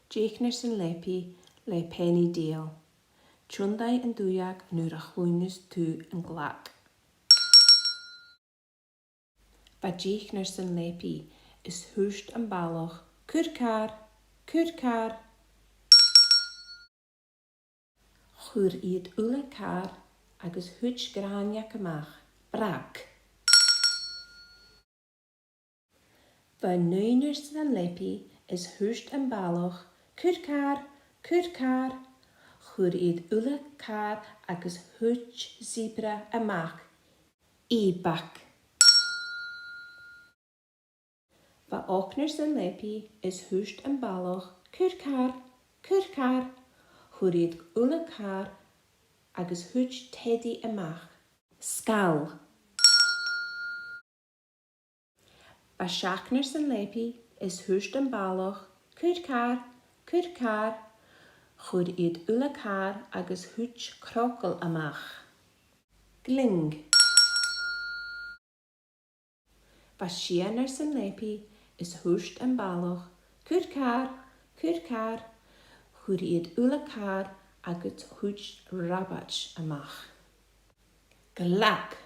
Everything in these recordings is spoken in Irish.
Deichnear San le penny deal. Chundai and dúiag nuair a chuinneas tú an ghlac. Ba Deichnear San is thuaist an bailach, curcar, curcar. Chur iad ula car agus thuit gráneach amach, brac. Ba Deichnear San is thuaist an bailach, curcar, curcar. Chur iad ula car agus thuit zebra amach, ibac. Ba Deichnear San is thuaist an bailach, curcar, curcar. Chur iad ula car agus thuit teddy amach, scal. Ba Deichnear San is thuaist an bailach, curcar, curcar. Chur iad ula car agus thuit crocail amach, gling. Ba Deichnear San is thuaist an bailach, curcar, curcar. Chur iad ula car agus thuit rabat amach, glac.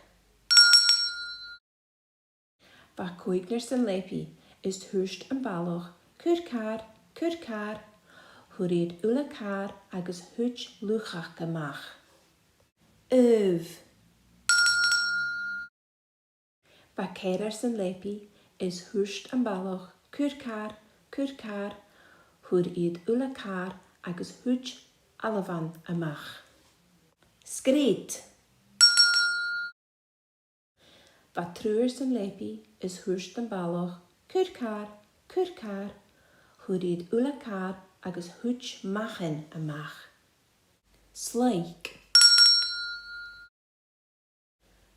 Ba Deichnear San is thuaist an bailach, curcar, curcar. Chur iad ula car agus thuit luchach amach, Ba Deichnear San is thuaist an bailach, curcar, curcar. Chur iad ula car agus thuit alavan amach, screed. Ba Deichnear San is thuaist an bailach, curcar, curcar. Chur iad ula car agus thuit machan amach, slaik.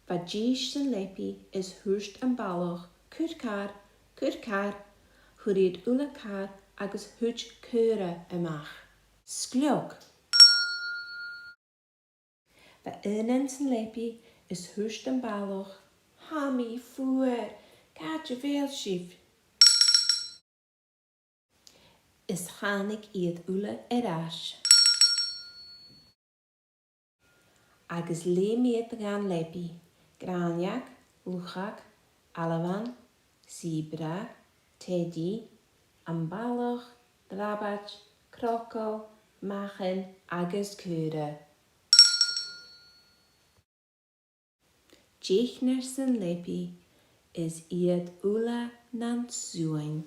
Ba Deichnear San is thuaist an bailach, curcar, curcar. Chur iad ula car agus thuit cura amach, scleog. Ba Deichnear San is thuaist an bailach, hami fuair, cad bhéal sibh. Is chanig iad ula arás. Agus léimiad gan gráneach, luchach, alavan, zebra, teddy, an bailach, rabat, crocail, machan agus cura. Deichnear San is iad ula nan suain.